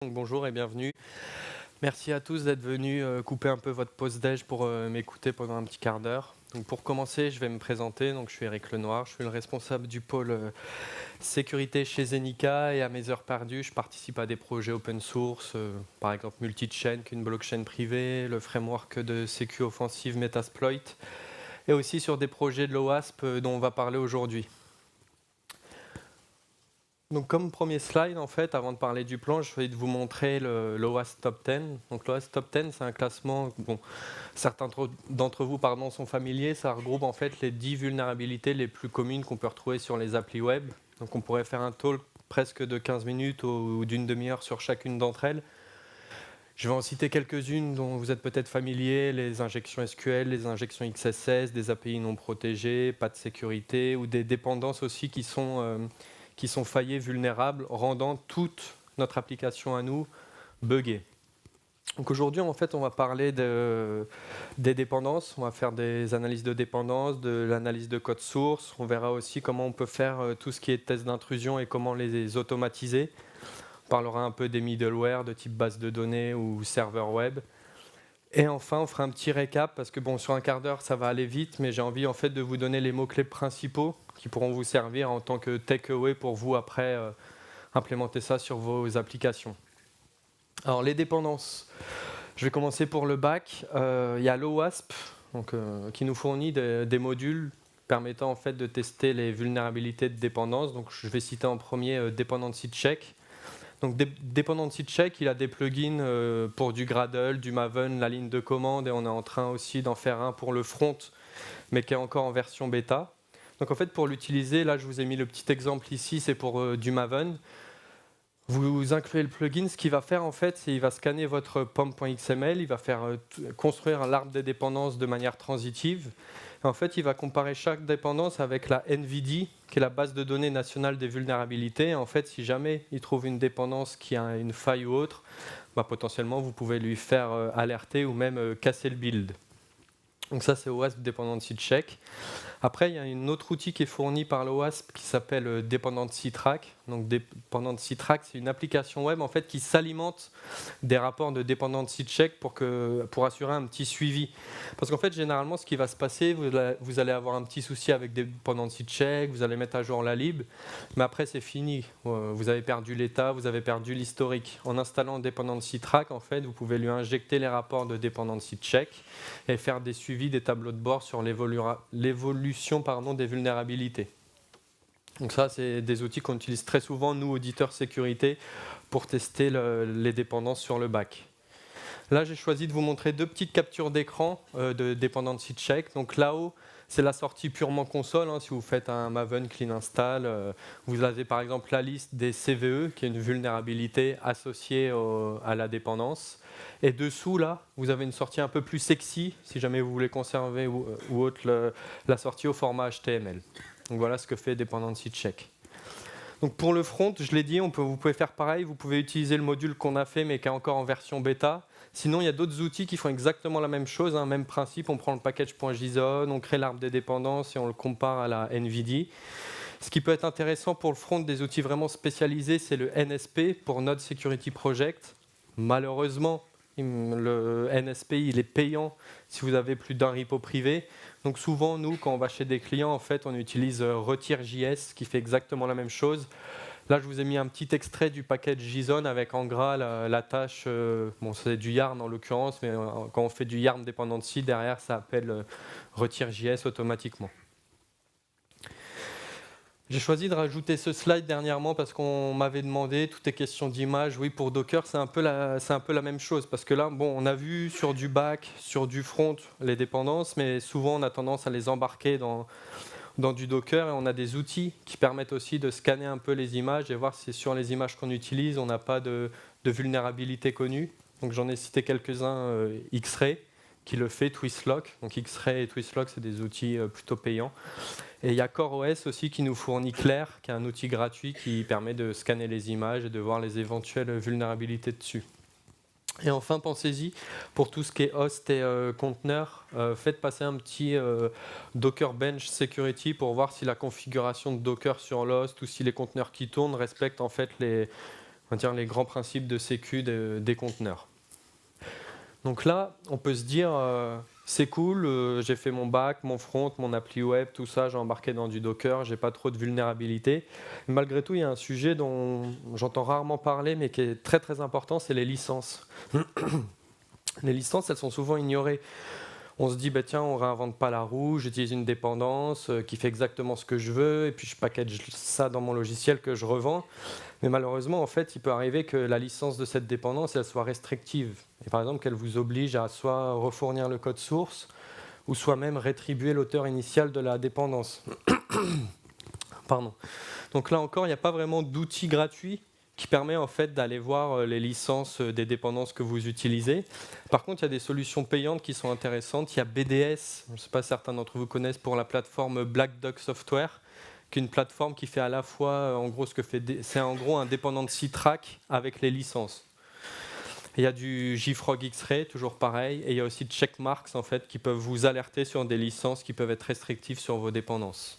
Donc, bonjour et bienvenue. Merci à tous d'être venus couper un peu votre pause déj pour m'écouter pendant un petit quart d'heure. Donc pour commencer, je vais me présenter. Donc je suis Eric Lenoir, je suis le responsable du pôle sécurité chez Zenica et à mes heures perdues, je participe à des projets open source, par exemple multi-chain, qu'une blockchain privée, le framework de sécu offensive Metasploit et aussi sur des projets de l'OWASP dont on va parler aujourd'hui. Donc comme premier slide, en fait, avant de parler du plan, je vais vous montrer l'OWASP Top 10. Donc l'OWASP Top 10, c'est un classement, bon, certains d'entre vous sont familiers, ça regroupe en fait les 10 vulnérabilités les plus communes qu'on peut retrouver sur les applis web. Donc on pourrait faire un talk presque de 15 minutes ou d'une demi-heure sur chacune d'entre elles. Je vais en citer quelques-unes dont vous êtes peut-être familiers, les injections SQL, les injections XSS, des API non protégées, pas de sécurité, ou des dépendances aussi qui sont faillées, vulnérables, rendant toute notre application à nous buggée. Donc aujourd'hui, en fait, on va parler des dépendances, on va faire des analyses de dépendance, de l'analyse de code source, on verra aussi comment on peut faire tout ce qui est test d'intrusion et comment les automatiser. On parlera un peu des middleware de type base de données ou serveur web. Et enfin, on fera un petit récap parce que bon, sur un quart d'heure, ça va aller vite, mais j'ai envie en fait de vous donner les mots-clés principaux qui pourront vous servir en tant que takeaway pour vous après implémenter ça sur vos applications. Alors les dépendances, je vais commencer pour le back. Il y a l'OWASP qui nous fournit des modules permettant en fait de tester les vulnérabilités de dépendance. Donc je vais citer en premier Dependency Check. Donc Dependency Check, il a des plugins pour du Gradle, du Maven, la ligne de commande, et on est en train aussi d'en faire un pour le front, mais qui est encore en version bêta. Donc en fait, pour l'utiliser, là je vous ai mis le petit exemple ici, c'est pour du Maven. Vous incluez le plugin, ce qu'il va faire en fait, c'est qu'il va scanner votre pom.xml, il va faire construire l'arbre des dépendances de manière transitive. Et en fait, il va comparer chaque dépendance avec la NVD, qui est la base de données nationale des vulnérabilités. Et en fait, si jamais il trouve une dépendance qui a une faille ou autre, potentiellement vous pouvez lui faire alerter ou même casser le build. Donc ça, c'est OWASP Dependency Check. Après, il y a un autre outil qui est fourni par l'OWASP qui s'appelle Dependency Track. Donc Dependency Track, c'est une application web en fait qui s'alimente des rapports de Dependency Check pour assurer un petit suivi. Parce qu'en fait, généralement, ce qui va se passer, vous allez avoir un petit souci avec Dependency Check, vous allez mettre à jour la lib, mais après, c'est fini. Vous avez perdu l'état, vous avez perdu l'historique. En installant Dependency Track, en fait, vous pouvez lui injecter les rapports de Dependency Check et faire des suivis, des tableaux de bord sur l'évolution des vulnérabilités. Donc ça, c'est des outils qu'on utilise très souvent, nous, auditeurs sécurité, pour tester les dépendances sur le back. Là, j'ai choisi de vous montrer deux petites captures d'écran de Dependency Check. Donc là-haut, c'est la sortie purement console. Si vous faites un Maven clean install, vous avez par exemple la liste des CVE, qui est une vulnérabilité associée à la dépendance. Et dessous, là, vous avez une sortie un peu plus sexy, si jamais vous voulez conserver ou autre la sortie au format HTML. Donc voilà ce que fait Dependency Check. Donc pour le front, je l'ai dit, vous pouvez faire pareil, vous pouvez utiliser le module qu'on a fait mais qui est encore en version bêta. Sinon, il y a d'autres outils qui font exactement la même chose, même principe, on prend le package.json, on crée l'arbre des dépendances et on le compare à la NVD. Ce qui peut être intéressant pour le front des outils vraiment spécialisés, c'est le NSP pour Node Security Project. Malheureusement, le NSP il est payant si vous avez plus d'un repo privé. Donc souvent, nous, quand on va chez des clients, en fait, on utilise Retire.js qui fait exactement la même chose. Là, je vous ai mis un petit extrait du package JSON avec en gras la tâche. Bon, c'est du Yarn en l'occurrence, mais quand on fait du Yarn dependency, derrière, ça appelle Retire.js automatiquement. J'ai choisi de rajouter ce slide dernièrement parce qu'on m'avait demandé, toutes les questions d'image, oui pour Docker c'est un peu la même chose parce que là bon, on a vu sur du back, sur du front les dépendances mais souvent on a tendance à les embarquer dans du Docker et on a des outils qui permettent aussi de scanner un peu les images et voir si sur les images qu'on utilise on n'a pas de vulnérabilité connue. Donc j'en ai cité quelques-uns, X-Ray qui le fait, Twistlock. Donc X-Ray et Twistlock c'est des outils plutôt payants. Et il y a CoreOS aussi qui nous fournit Claire, qui est un outil gratuit qui permet de scanner les images et de voir les éventuelles vulnérabilités dessus. Et enfin, pensez-y, pour tout ce qui est host et conteneur, faites passer un petit Docker Bench Security pour voir si la configuration de Docker sur l'host ou si les conteneurs qui tournent respectent en fait on va dire, les grands principes de sécu des conteneurs. Donc là, on peut se dire, c'est cool, j'ai fait mon back, mon front, mon appli web, tout ça, j'ai embarqué dans du Docker, j'ai pas trop de vulnérabilité. Malgré tout, il y a un sujet dont j'entends rarement parler, mais qui est très très important, c'est les licences. Les licences, elles sont souvent ignorées. On se dit, bah, tiens, on ne réinvente pas la roue, j'utilise une dépendance qui fait exactement ce que je veux, et puis je package ça dans mon logiciel que je revends. Mais malheureusement, en fait, il peut arriver que la licence de cette dépendance, elle soit restrictive. Et par exemple, qu'elle vous oblige à soit refournir le code source, ou soit même rétribuer l'auteur initial de la dépendance. Pardon. Donc là encore, il n'y a pas vraiment d'outil gratuit qui permet en fait d'aller voir les licences des dépendances que vous utilisez. Par contre, il y a des solutions payantes qui sont intéressantes. Il y a BDS, je ne sais pas si certains d'entre vous connaissent, pour la plateforme Black Duck Software, qui est une plateforme qui fait à la fois, en gros, c'est en gros un dependency track avec les licences. Et il y a du JFrog X-Ray, toujours pareil, et il y a aussi Checkmarks en fait, qui peuvent vous alerter sur des licences qui peuvent être restrictives sur vos dépendances.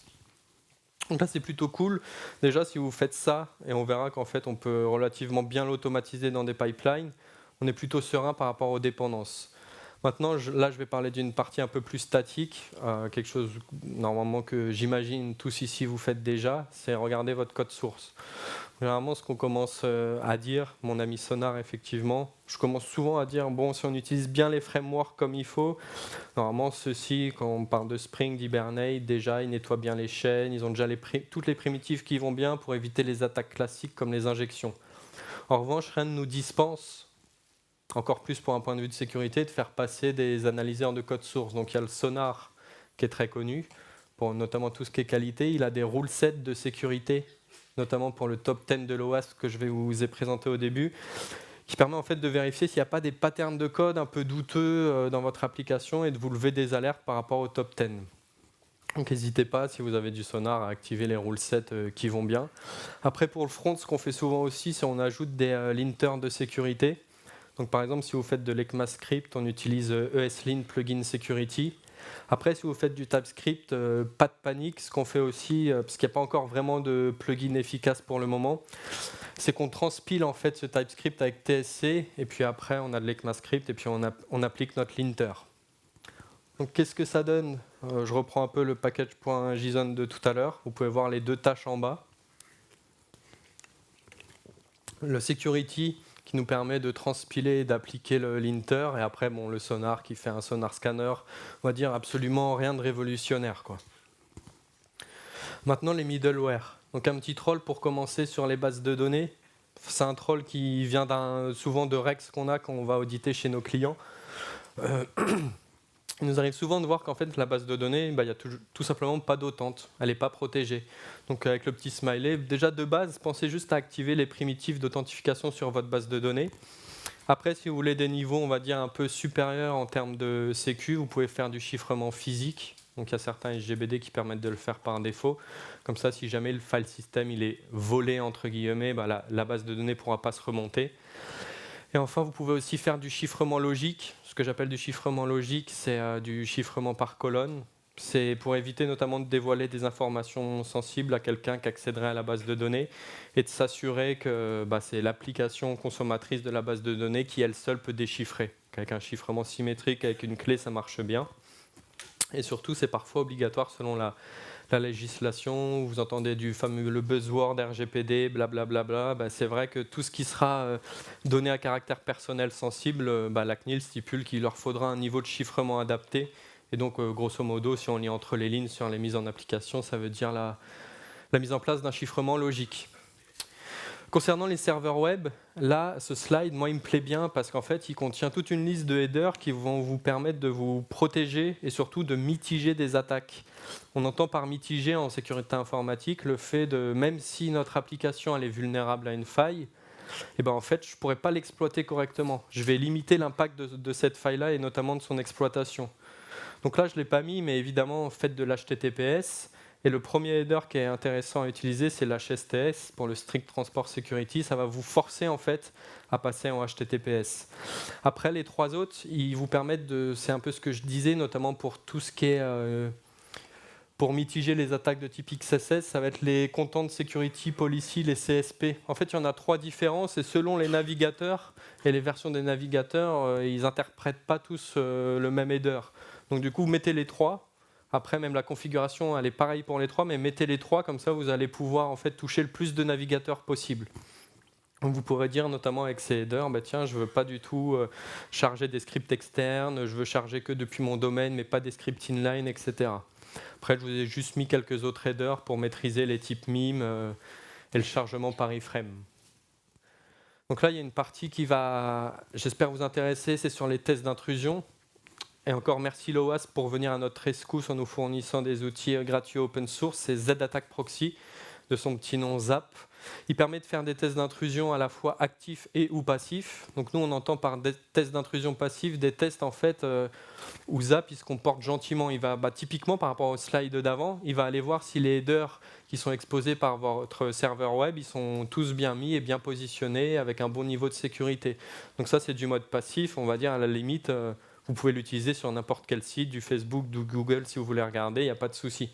Donc là, c'est plutôt cool. Déjà, si vous faites ça, et on verra qu'en fait, on peut relativement bien l'automatiser dans des pipelines, on est plutôt serein par rapport aux dépendances. Maintenant, là, je vais parler d'une partie un peu plus statique, quelque chose normalement que j'imagine tous ici vous faites déjà, c'est regarder votre code source. Généralement, ce qu'on commence à dire, mon ami Sonar, effectivement, je commence souvent à dire, bon, si on utilise bien les frameworks comme il faut, normalement, ceux-ci, quand on parle de Spring, d'Hibernate, déjà, ils nettoient bien les chaînes, ils ont déjà toutes les primitives qui vont bien pour éviter les attaques classiques comme les injections. En revanche, rien ne nous dispense, encore plus pour un point de vue de sécurité, de faire passer des analyseurs de code source. Donc il y a le Sonar, qui est très connu, pour notamment tout ce qui est qualité. Il a des rule sets de sécurité, notamment pour le top 10 de l'OWASP que je vais vous ai présenté au début, qui permet en fait de vérifier s'il n'y a pas des patterns de code un peu douteux dans votre application et de vous lever des alertes par rapport au top 10. Donc n'hésitez pas, si vous avez du Sonar, à activer les rule sets qui vont bien. Après, pour le front, ce qu'on fait souvent aussi, c'est qu'on ajoute des linters de sécurité. Donc par exemple, si vous faites de l'ECMAScript, on utilise ESLint Plugin Security. Après, si vous faites du TypeScript, pas de panique. Ce qu'on fait aussi, parce qu'il n'y a pas encore vraiment de plugin efficace pour le moment, c'est qu'on transpile en fait ce TypeScript avec TSC, et puis après on a de l'ECMAScript, et puis on applique notre linter. Donc qu'est-ce que ça donne ? Je reprends un peu le package.json de tout à l'heure. Vous pouvez voir les deux tâches en bas. Le security qui nous permet de transpiler et d'appliquer le linter, et après bon, le sonar qui fait un sonar scanner, on va dire absolument rien de révolutionnaire, quoi. Maintenant les middleware. Donc un petit troll pour commencer sur les bases de données. C'est un troll qui vient souvent de Rex qu'on a quand on va auditer chez nos clients. Il nous arrive souvent de voir qu'en fait la base de données, il n'y a tout simplement pas d'autante, elle n'est pas protégée. Donc avec le petit smiley, déjà de base, pensez juste à activer les primitives d'authentification sur votre base de données. Après, si vous voulez des niveaux, on va dire un peu supérieurs en termes de sécu, vous pouvez faire du chiffrement physique. Donc il y a certains SGBD qui permettent de le faire par défaut. Comme ça, si jamais le file system il est volé entre guillemets, la base de données ne pourra pas se remonter. Et enfin, vous pouvez aussi faire du chiffrement logique. Ce que j'appelle du chiffrement logique, c'est du chiffrement par colonne. C'est pour éviter notamment de dévoiler des informations sensibles à quelqu'un qui accéderait à la base de données et de s'assurer que c'est l'application consommatrice de la base de données qui, elle seule, peut déchiffrer. Avec un chiffrement symétrique, avec une clé, ça marche bien. Et surtout, c'est parfois obligatoire selon la législation. Vous entendez du fameux le buzzword RGPD, blablabla. C'est vrai que tout ce qui sera donné à caractère personnel sensible, la CNIL stipule qu'il leur faudra un niveau de chiffrement adapté. Et donc, grosso modo, si on lit entre les lignes sur les mises en application, ça veut dire la mise en place d'un chiffrement logique. Concernant les serveurs web, là, ce slide, moi, il me plaît bien parce qu'en fait, il contient toute une liste de headers qui vont vous permettre de vous protéger et surtout de mitiger des attaques. On entend par mitiger en sécurité informatique le fait de, même si notre application elle est vulnérable à une faille, en fait, je ne pourrais pas l'exploiter correctement. Je vais limiter l'impact de cette faille-là et notamment de son exploitation. Donc là, je ne l'ai pas mis, mais évidemment, faites de l'HTTPS. Et le premier header qui est intéressant à utiliser, c'est l'HSTS pour le Strict Transport Security. Ça va vous forcer en fait à passer en HTTPS. Après, les trois autres, ils vous permettent de... C'est un peu ce que je disais, notamment pour tout ce qui est pour mitiger les attaques de type XSS, ça va être les Content Security Policy, les CSP. En fait, il y en a 3 différents, et selon les navigateurs et les versions des navigateurs, ils n'interprètent pas tous le même header. Donc du coup, mettez les 3. Après, même la configuration, elle est pareille pour les 3, mais mettez les 3, comme ça vous allez pouvoir en fait toucher le plus de navigateurs possible. Donc vous pourrez dire notamment avec ces headers, bah tiens, je ne veux pas du tout charger des scripts externes, je veux charger que depuis mon domaine, mais pas des scripts inline, etc. Après, je vous ai juste mis quelques autres headers pour maîtriser les types MIME et le chargement par iframe. Donc là, il y a une partie qui va, j'espère, vous intéresser, c'est sur les tests d'intrusion. Et encore merci l'OWASP pour venir à notre rescousse en nous fournissant des outils gratuits open source, c'est Z-Attack Proxy, de son petit nom ZAP. Il permet de faire des tests d'intrusion à la fois actifs et ou passifs. Donc nous, on entend par des tests d'intrusion passifs des tests en fait où ZAP il se comporte gentiment. Il va typiquement par rapport au slide d'avant, il va aller voir si les headers qui sont exposés par votre serveur web, ils sont tous bien mis et bien positionnés avec un bon niveau de sécurité. Donc ça, c'est du mode passif. On va dire à la limite, vous pouvez l'utiliser sur n'importe quel site, du Facebook, du Google, si vous voulez regarder, il n'y a pas de souci.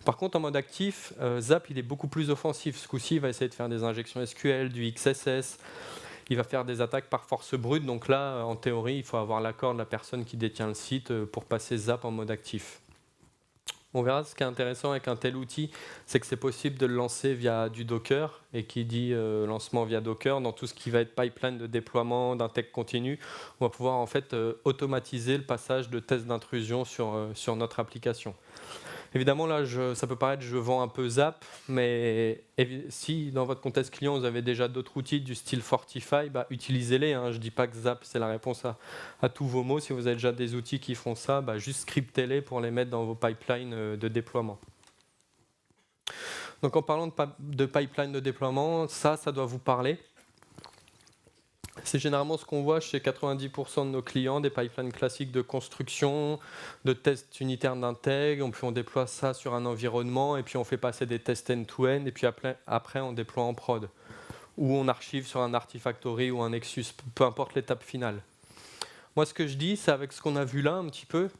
Par contre, en mode actif, ZAP il est beaucoup plus offensif. Ce coup-ci, il va essayer de faire des injections SQL, du XSS. Il va faire des attaques par force brute. Donc là, en théorie, il faut avoir l'accord de la personne qui détient le site pour passer ZAP en mode actif. On verra, ce qui est intéressant avec un tel outil, c'est que c'est possible de le lancer via du Docker. Et qui dit lancement via Docker, dans tout ce qui va être pipeline de déploiement, d'integ continu, on va pouvoir en fait automatiser le passage de tests d'intrusion sur notre application. Évidemment, là, ça peut paraître je vends un peu ZAP, mais si dans votre contexte client, vous avez déjà d'autres outils du style Fortify, bah, utilisez-les. Hein. Je ne dis pas que ZAP, c'est la réponse à tous vos mots. Si vous avez déjà des outils qui font ça, bah, juste scriptez-les pour les mettre dans vos pipelines de déploiement. Donc, en parlant de pipeline de déploiement, ça doit vous parler. C'est généralement ce qu'on voit chez 90% de nos clients, des pipelines classiques de construction, de tests unitaires d'intègre, puis on déploie ça sur un environnement, et puis on fait passer des tests end-to-end, et puis après on déploie en prod, ou on archive sur un Artifactory ou un Nexus, peu importe l'étape finale. Moi ce que je dis, c'est avec ce qu'on a vu là un petit peu,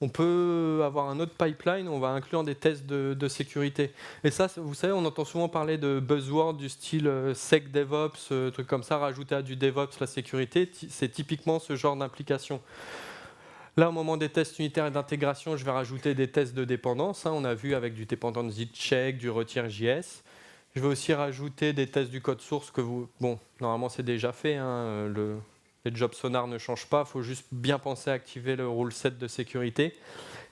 on peut avoir un autre pipeline, on va inclure des tests de sécurité. Et ça, vous savez, on entend souvent parler de buzzwords du style SecDevOps, trucs comme ça, rajouter à du DevOps la sécurité, c'est typiquement ce genre d'implication. Là, au moment des tests unitaires et d'intégration, je vais rajouter des tests de dépendance. Hein, on a vu avec du dependency check, du retire.js. Je vais aussi rajouter des tests du code source que vous... Bon, normalement, c'est déjà fait, hein, les jobs Sonar ne changent pas, il faut juste bien penser à activer le rule set de sécurité.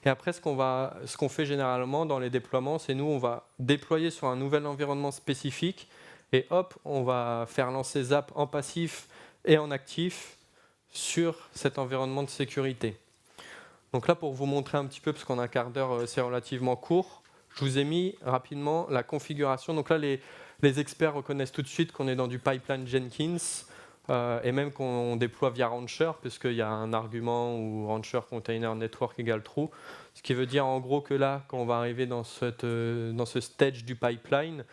Et après, ce qu'on fait généralement dans les déploiements, c'est nous, on va déployer sur un nouvel environnement spécifique et hop, on va faire lancer ZAP en passif et en actif sur cet environnement de sécurité. Donc là, pour vous montrer un petit peu, parce qu'on a un quart d'heure, c'est relativement court, je vous ai mis rapidement la configuration. Donc là, les experts reconnaissent tout de suite qu'on est dans du pipeline Jenkins, et même qu'on déploie via Rancher, puisqu'il y a un argument où Rancher Container Network égale true, ce qui veut dire en gros que là, quand on va arriver dans ce stage du pipeline,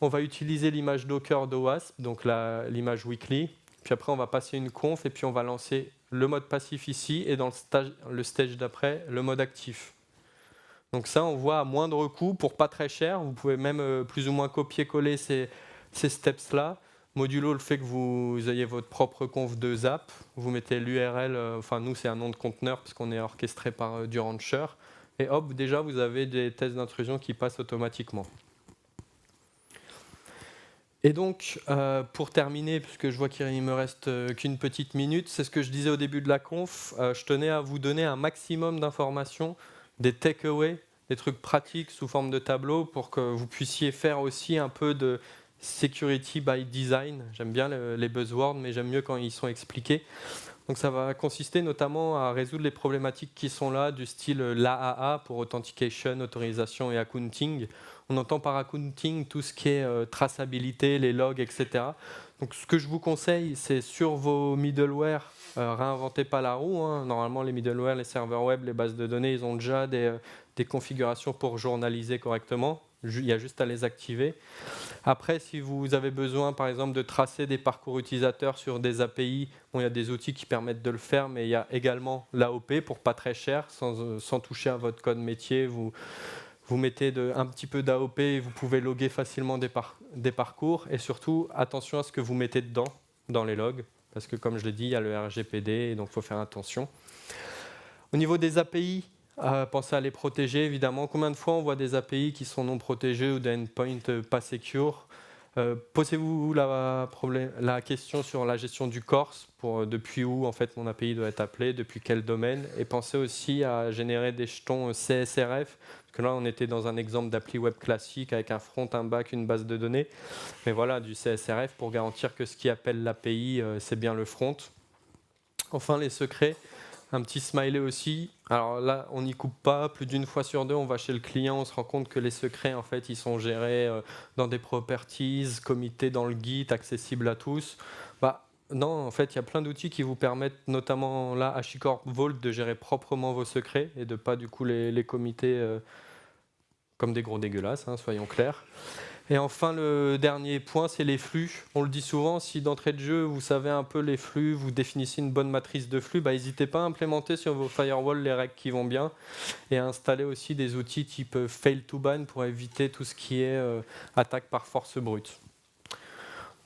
on va utiliser l'image Docker d'OWASP, donc l'image weekly, puis après on va passer une conf et puis on va lancer le mode passif ici et dans le stage d'après, le mode actif. Donc ça, on voit à moindre coût, pour pas très cher, vous pouvez même plus ou moins copier-coller ces steps-là, modulo le fait que vous ayez votre propre conf de ZAP, vous mettez l'URL, enfin nous c'est un nom de conteneur puisqu'on est orchestré par du Rancher, et hop, déjà vous avez des tests d'intrusion qui passent automatiquement. Et donc, pour terminer, puisque je vois qu'il ne me reste qu'une petite minute, c'est ce que je disais au début de la conf, je tenais à vous donner un maximum d'informations, des takeaways, des trucs pratiques sous forme de tableau pour que vous puissiez faire aussi un peu de security by design. J'aime bien les buzzwords, mais j'aime mieux quand ils sont expliqués. Donc ça va consister notamment à résoudre les problématiques qui sont là, du style l'AAA pour Authentication, Autorisation et Accounting. On entend par accounting tout ce qui est traçabilité, les logs, etc. Donc ce que je vous conseille, c'est sur vos middleware, réinventez pas la roue. Hein. Normalement, les middleware, les serveurs web, les bases de données, ils ont déjà des configurations pour journaliser correctement. Il y a juste à les activer. Après, si vous avez besoin, par exemple, de tracer des parcours utilisateurs sur des API, bon, il y a des outils qui permettent de le faire, mais il y a également l'AOP pour pas très cher, sans toucher à votre code métier. Vous Vous mettez un petit peu d'AOP et vous pouvez loguer facilement des parcours. Et surtout, attention à ce que vous mettez dedans, dans les logs, parce que comme je l'ai dit, il y a le RGPD, et donc il faut faire attention. Au niveau des API, pensez à les protéger, évidemment. Combien de fois on voit des API qui sont non protégés ou des endpoints pas secure? Posez-vous la question sur la gestion du CORS, depuis où en fait mon API doit être appelé, depuis quel domaine, et pensez aussi à générer des jetons CSRF, parce que là on était dans un exemple d'appli web classique avec un front, un back, une base de données, mais voilà, du CSRF pour garantir que ce qui appelle l'API, c'est bien le front. Enfin, les secrets. Un petit smiley aussi. Alors là, on n'y coupe pas. Plus d'une fois sur deux, on va chez le client, on se rend compte que les secrets, en fait, ils sont gérés dans des properties, committés dans le Git, accessibles à tous. Non, en fait, il y a plein d'outils qui vous permettent, notamment là, HashiCorp Vault, de gérer proprement vos secrets et de ne pas du coup les committer comme des gros dégueulasses, soyons clairs. Et enfin, le dernier point, c'est les flux. On le dit souvent, si d'entrée de jeu, vous savez un peu les flux, vous définissez une bonne matrice de flux, n'hésitez pas à implémenter sur vos firewalls les règles qui vont bien et à installer aussi des outils type fail to ban pour éviter tout ce qui est attaque par force brute.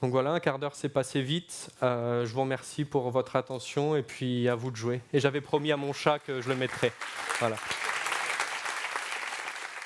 Donc voilà, un quart d'heure s'est passé vite. Je vous remercie pour votre attention et puis à vous de jouer. Et j'avais promis à mon chat que je le mettrais. Voilà.